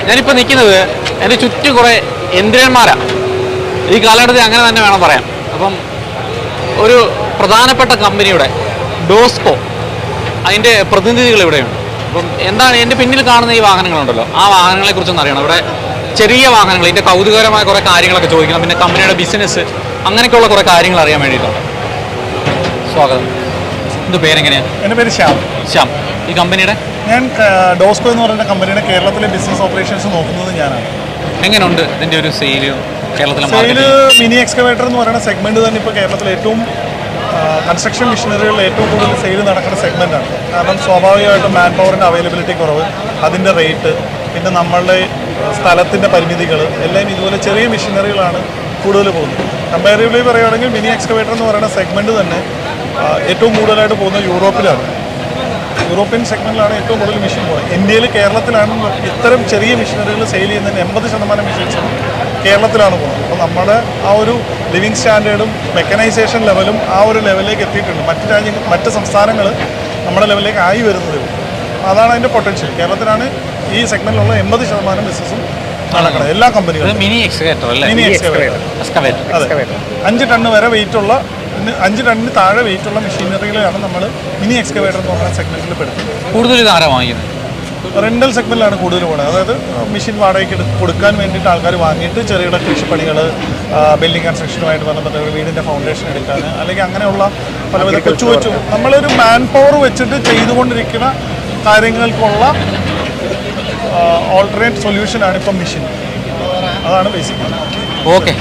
ഞാനിപ്പോൾ നിൽക്കുന്നത് എൻ്റെ ചുറ്റും കുറേ യന്ത്രന്മാരാണ്. ഈ കാലഘട്ടത്തിൽ അങ്ങനെ തന്നെ വേണം പറയാം. അപ്പം ഒരു പ്രധാനപ്പെട്ട കമ്പനിയുടെ ഡോസ്കോ അതിൻ്റെ പ്രതിനിധികൾ ഇവിടെയുണ്ട്. അപ്പം എന്താണ് എൻ്റെ പിന്നിൽ കാണുന്ന ഈ വാഹനങ്ങളുണ്ടല്ലോ, ആ വാഹനങ്ങളെക്കുറിച്ചൊന്നും അറിയണം. ഇവിടെ ചെറിയ വാഹനങ്ങൾ, ഇതിൻ്റെ കൗതുകകരമായ കുറേ കാര്യങ്ങളൊക്കെ ചോദിക്കണം. പിന്നെ കമ്പനിയുടെ ബിസിനസ്, അങ്ങനെയൊക്കെയുള്ള കുറേ കാര്യങ്ങൾ അറിയാൻ വേണ്ടിയിട്ടുണ്ട്. സ്വാഗതം. ഇത് പേരെങ്ങനെയാണ്? എൻ്റെ പേര് ശ്യാം. ശ്യാം. ഈ കമ്പനിയുടെ ഞാൻ ഡോസ്കോ എന്ന് പറയുന്ന കമ്പനിയുടെ കേരളത്തിലെ ബിസിനസ് ഓപ്പറേഷൻസ് നോക്കുന്നത് ഞാനാണ്. എങ്ങനെയുണ്ട് ഇതിൻ്റെ ഒരു സെയില് കേരളത്തിലെ? സെയില് മിനി എക്സ്കവേറ്റർ എന്ന് പറയുന്ന സെഗ്മെൻറ്റ് തന്നെ ഇപ്പോൾ കേരളത്തിൽ ഏറ്റവും കൺസ്ട്രക്ഷൻ മെഷീനറികളിൽ ഏറ്റവും കൂടുതൽ സെയിൽ നടക്കുന്ന സെഗ്മെൻറ്റാണ്. കാരണം സ്വാഭാവികമായിട്ടും മാൻ പവറിൻ്റെ അവൈലബിലിറ്റി കുറവ്, അതിൻ്റെ റേറ്റ്, പിന്നെ നമ്മളുടെ സ്ഥലത്തിൻ്റെ പരിമിതികൾ എല്ലാം ഇതുപോലെ ചെറിയ മെഷീനറികളാണ് കൂടുതൽ പോകുന്നത്. കമ്പാരിറ്റീവ്ലി പറയുകയാണെങ്കിൽ മിനി എക്സ്കവേറ്റർ എന്ന് പറയുന്ന സെഗ്മെൻറ്റ് തന്നെ ഏറ്റവും കൂടുതലായിട്ട് പോകുന്നത് യൂറോപ്പിലാണ്. യൂറോപ്യൻ സെഗ്മെൻറ്റിലാണ് ഏറ്റവും കൂടുതൽ മെഷീൻ പോകുന്നത്. ഇന്ത്യയിൽ, കേരളത്തിലാണ് ഇത്തരം ചെറിയ മെഷീനറികൾ സെയിൽ ചെയ്യുന്നതിന് 80% മെഷീൻസും കേരളത്തിലാണ് പോകുന്നത്. അപ്പോൾ നമ്മുടെ ആ ഒരു ലിവിങ് സ്റ്റാൻഡേർഡും മെക്കനൈസേഷൻ ലെവലും ആ ഒരു ലെവലിലേക്ക് എത്തിയിട്ടുണ്ട്. മറ്റ് സംസ്ഥാനങ്ങൾ നമ്മുടെ ലെവലിലേക്ക് ആയി വരുന്നതേ ഉള്ളൂ. അതാണ് അതിൻ്റെ പൊട്ടൻഷ്യൽ. കേരളത്തിലാണ് ഈ സെഗ്മെൻറ്റിലുള്ള 80% ബിസിനസ്സും നടക്കുന്നത്. എല്ലാ കമ്പനികളും മിനി എക്സ്കവേറ്റർ അതെ 5 ടണ്ണ് വരെ വെയിറ്റുള്ള, 5 ടണ്ണിന് താഴെ വെയിറ്റുള്ള മെഷീനറികളാണ് നമ്മൾ മിനി എക്സ്കവേറ്റർ എന്ന് പറയുന്ന സെഗ്മെൻറ്റിൽ പെടുത്തുന്നത്. കൂടുതൽ ഇത് ആരാ വാങ്ങിക്കുന്നത്? റെൻ്റൽ സെഗ്മെൻറ്റിലാണ് കൂടുതൽ പോകുന്നത്. അതായത് മെഷീൻ വാടകയ്ക്ക് കൊടുക്കാൻ വേണ്ടിയിട്ട് ആൾക്കാർ വാങ്ങിയിട്ട് ചെറുകിട കൃഷിപ്പണികൾ, ബിൽഡിംഗ് കൺസ്ട്രക്ഷനുമായിട്ട് ബന്ധപ്പെട്ട വീടിൻ്റെ ഫൗണ്ടേഷൻ എടുക്കാൻ, അല്ലെങ്കിൽ അങ്ങനെയുള്ള പലവിധ കൊച്ചു നമ്മളൊരു മാൻ പവർ വെച്ചിട്ട് ചെയ്തുകൊണ്ടിരിക്കുന്ന കാര്യങ്ങൾക്കുള്ള ഓൾട്ടർനേറ്റ് സൊല്യൂഷനാണ് ഇപ്പം മെഷീൻ. അതാണ് ബേസിക്. ഓക്കെ.